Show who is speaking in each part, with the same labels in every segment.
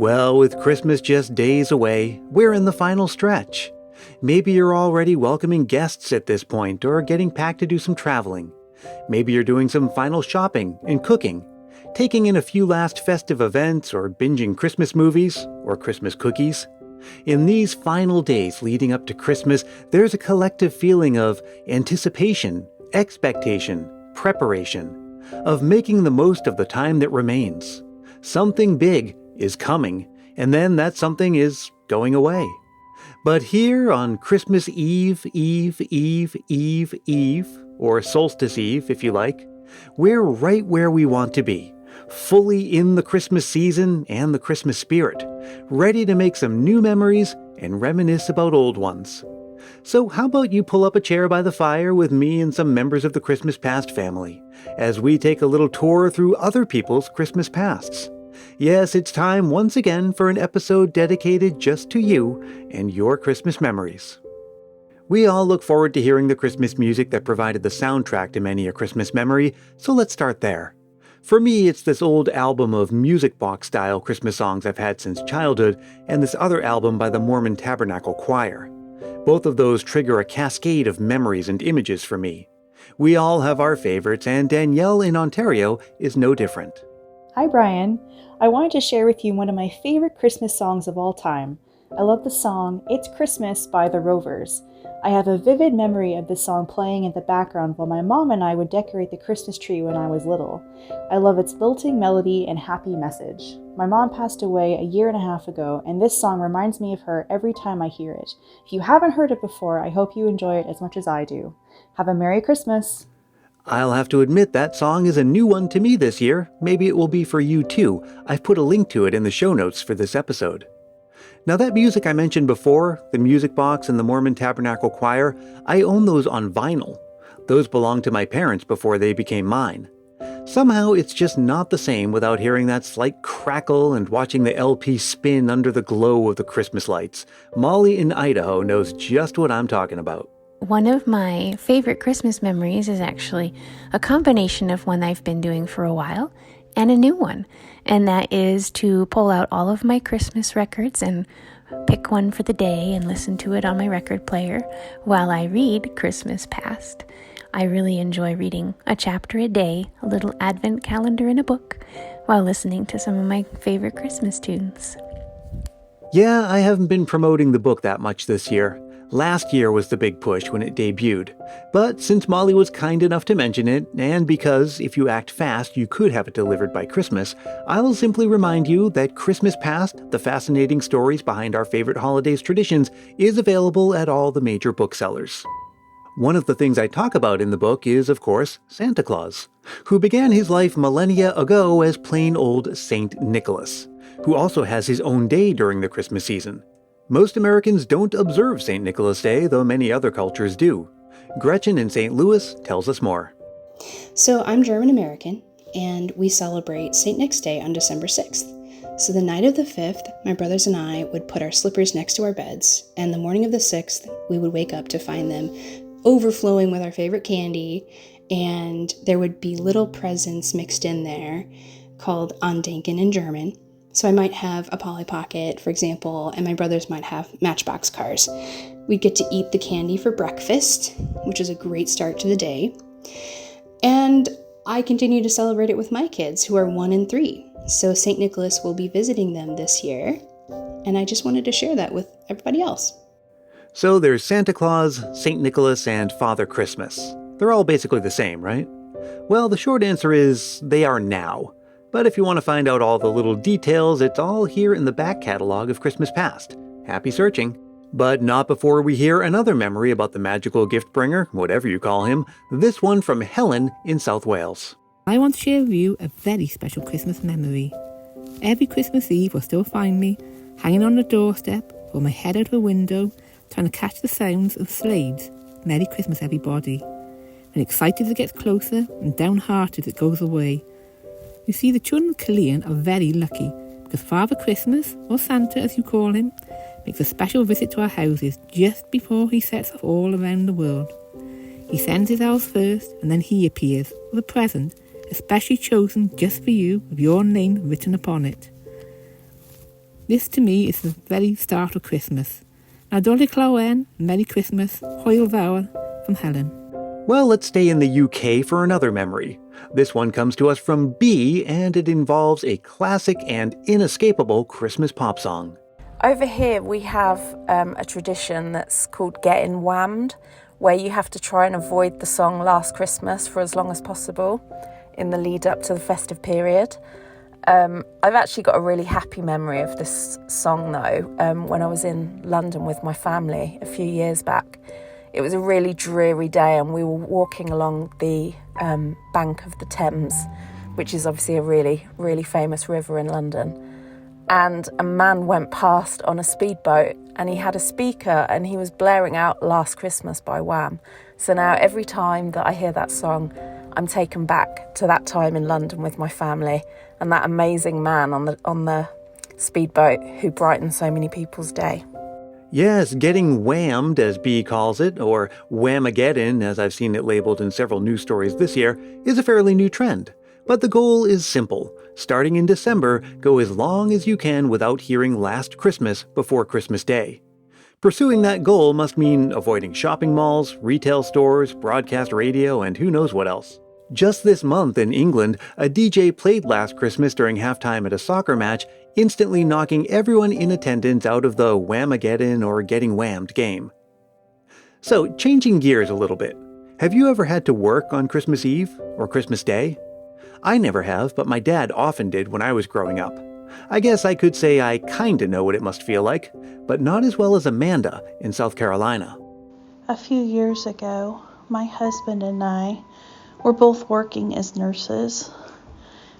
Speaker 1: Well, with Christmas just days away, we're in the final stretch. Maybe you're already welcoming guests at this point or getting packed to do some traveling. Maybe you're doing some final shopping and cooking, taking in a few last festive events or binging Christmas movies or Christmas cookies. In these final days leading up to Christmas, there's a collective feeling of anticipation, expectation, preparation, of making the most of the time that remains. Something big is coming, and then that something is going away. But here on Christmas Eve, or Solstice Eve, if you like, we're right where we want to be, fully in the Christmas season and the Christmas spirit, ready to make some new memories and reminisce about old ones. So how about you pull up a chair by the fire with me and some members of the Christmas Past family, as we take a little tour through other people's Christmas pasts. Yes, it's time once again for an episode dedicated just to you and your Christmas memories. We all look forward to hearing the Christmas music that provided the soundtrack to many a Christmas memory, so let's start there. For me, it's this old album of music box-style Christmas songs I've had since childhood, and this other album by the Mormon Tabernacle Choir. Both of those trigger a cascade of memories and images for me. We all have our favorites, and Danielle in Ontario is no different.
Speaker 2: Hi Brian, I wanted to share with you one of my favorite Christmas songs of all time. I love the song It's Christmas by the Rovers. I have a vivid memory of this song playing in the background while my mom and I would decorate the Christmas tree when I was little. I love its lilting melody and happy message. My mom passed away a year and a half ago, and this song reminds me of her every time I hear it. If you haven't heard it before, I hope you enjoy it as much as I do. Have a Merry Christmas!
Speaker 1: I'll have to admit that song is a new one to me this year. Maybe it will be for you too. I've put a link to it in the show notes for this episode. Now that music I mentioned before, the Music Box and the Mormon Tabernacle Choir, I own those on vinyl. Those belonged to my parents before they became mine. Somehow it's just not the same without hearing that slight crackle and watching the LP spin under the glow of the Christmas lights. Molly in Idaho knows just what I'm talking about.
Speaker 3: One of my favorite Christmas memories is actually a combination of one I've been doing for a while and a new one. And that is to pull out all of my Christmas records and pick one for the day and listen to it on my record player while I read Christmas Past. I really enjoy reading a chapter a day, a little advent calendar in a book, while listening to some of my favorite Christmas tunes.
Speaker 1: Yeah, I haven't been promoting the book that much this year. Last year was the big push when it debuted, but since Molly was kind enough to mention it, and because if you act fast you could have it delivered by Christmas, I'll simply remind you that Christmas Past, the fascinating stories behind our favorite holidays traditions, is available at all the major booksellers. One of the things I talk about in the book is, of course, Santa Claus, who began his life millennia ago as plain old Saint Nicholas, who also has his own day during the Christmas season. Most Americans don't observe St. Nicholas Day, though many other cultures do. Gretchen in St. Louis tells us more.
Speaker 4: So I'm German American, and we celebrate St. Nick's Day on December 6th. So the night of the 5th, my brothers and I would put our slippers next to our beds, and the morning of the 6th, we would wake up to find them overflowing with our favorite candy, and there would be little presents mixed in there called Andenken in German. So I might have a Polly Pocket, for example, and my brothers might have Matchbox cars. We'd get to eat the candy for breakfast, which is a great start to the day. And I continue to celebrate it with my kids, who are 1 and 3. So St. Nicholas will be visiting them this year, and I just wanted to share that with everybody else.
Speaker 1: So there's Santa Claus, St. Nicholas, and Father Christmas. They're all basically the same, right? Well, the short answer is they are now. But if you want to find out all the little details, it's all here in the back catalog of Christmas Past. Happy searching. But not before we hear another memory about the magical gift bringer, whatever you call him, this one from Helen in South Wales.
Speaker 5: I want to share with you a very special Christmas memory. Every Christmas Eve will still find me hanging on the doorstep with my head out of the window, trying to catch the sounds of sleighs. Merry Christmas, everybody. And excited as it gets closer and downhearted as it goes away. You see, the children of Killeen are very lucky because Father Christmas, or Santa as you call him, makes a special visit to our houses just before he sets off all around the world. He sends his elves first, and then he appears with a present especially chosen just for you with your name written upon it. This to me is the very start of Christmas. Nadolig Llawen, Merry Christmas, Hwyl Fawr from Helen.
Speaker 1: Well, let's stay in the UK for another memory. This one comes to us from B, and it involves a classic and inescapable Christmas pop song.
Speaker 6: Over here we have a tradition that's called getting whammed, where you have to try and avoid the song Last Christmas for as long as possible in the lead up to the festive period. I've actually got a really happy memory of this song though, when I was in London with my family a few years back. It was a really dreary day and we were walking along the bank of the Thames, which is obviously a really, really famous river in London. And a man went past on a speedboat and he had a speaker and he was blaring out Last Christmas by Wham. So now every time that I hear that song, I'm taken back to that time in London with my family and that amazing man on the speedboat who brightened so many people's day.
Speaker 1: Yes, getting whammed, as B calls it, or Whamageddon, as I've seen it labeled in several news stories this year, is a fairly new trend. But the goal is simple. Starting in December, go as long as you can without hearing Last Christmas before Christmas Day. Pursuing that goal must mean avoiding shopping malls, retail stores, broadcast radio, and who knows what else. Just this month in England, a DJ played Last Christmas during halftime at a soccer match, instantly knocking everyone in attendance out of the Whamageddon or getting whammed game. So, changing gears a little bit. Have you ever had to work on Christmas Eve or Christmas Day? I never have, but my dad often did when I was growing up. I guess I could say I kinda know what it must feel like, but not as well as Amanda in South Carolina.
Speaker 7: A few years ago, my husband and I were both working as nurses.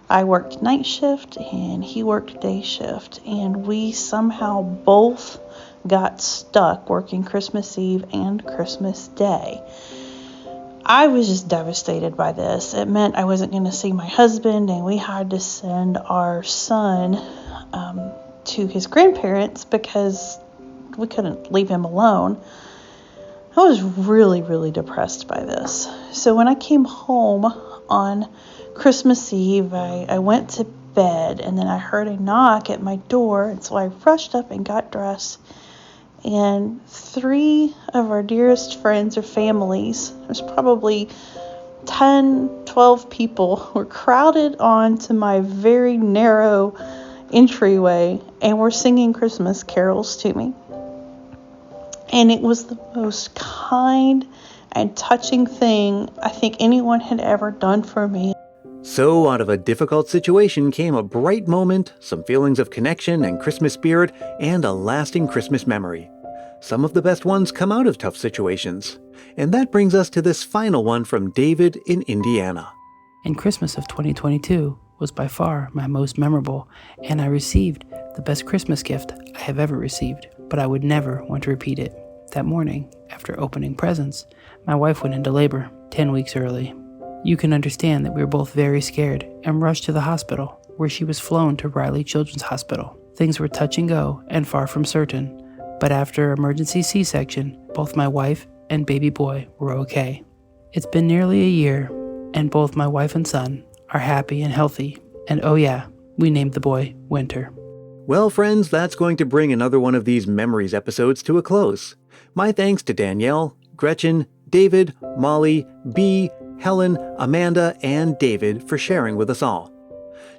Speaker 7: I worked night shift and he worked day shift, and we somehow both got stuck working Christmas Eve and Christmas Day. I was just devastated by this. It meant I wasn't going to see my husband, and we had to send our son to his grandparents because we couldn't leave him alone. I was really, really depressed by this. So when I came home on Christmas Eve, I went to bed, and then I heard a knock at my door, and so I rushed up and got dressed. And 3 of our dearest friends or families, there's probably 10, 12 people, were crowded onto my very narrow entryway and were singing Christmas carols to me. And it was the most kind and touching thing I think anyone had ever done for me.
Speaker 1: So out of a difficult situation came a bright moment, some feelings of connection and Christmas spirit, and a lasting Christmas memory. Some of the best ones come out of tough situations. And that brings us to this final one from David in Indiana.
Speaker 8: And Christmas of 2022 was by far my most memorable, and I received the best Christmas gift I have ever received, but I would never want to repeat it. That morning, after opening presents, my wife went into labor 10 weeks early. You can understand that we were both very scared and rushed to the hospital, where she was flown to Riley Children's Hospital. Things were touch and go and far from certain, but after emergency C-section, both my wife and baby boy were okay. It's been nearly a year, and both my wife and son are happy and healthy, and oh yeah, we named the boy Winter.
Speaker 1: Well, friends, that's going to bring another one of these Memories episodes to a close. My thanks to Danielle, Gretchen, David, Molly, B, Helen, Amanda, and David for sharing with us all.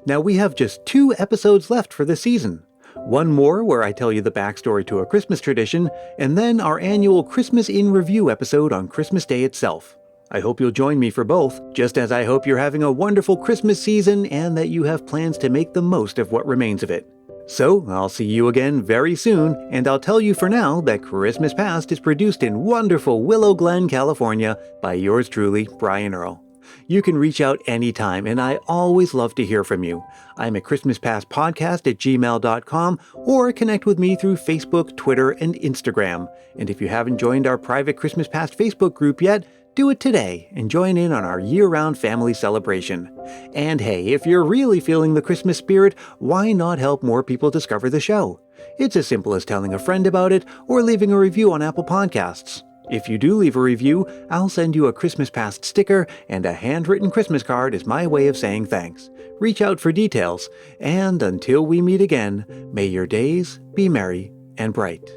Speaker 1: Now we have just 2 episodes left for this season. One more where I tell you the backstory to a Christmas tradition, and then our annual Christmas in Review episode on Christmas Day itself. I hope you'll join me for both, just as I hope you're having a wonderful Christmas season and that you have plans to make the most of what remains of it. So, I'll see you again very soon, and I'll tell you for now that Christmas Past is produced in wonderful Willow Glen, California by yours truly, Brian Earl. You can reach out anytime, and I always love to hear from you. I'm at christmaspastpodcast@gmail.com, or connect with me through Facebook, Twitter, and Instagram. And if you haven't joined our private Christmas Past Facebook group yet, do it today and join in on our year-round family celebration. And hey, if you're really feeling the Christmas spirit, why not help more people discover the show? It's as simple as telling a friend about it or leaving a review on Apple Podcasts. If you do leave a review, I'll send you a Christmas Past sticker and a handwritten Christmas card as my way of saying thanks. Reach out for details, and until we meet again, may your days be merry and bright.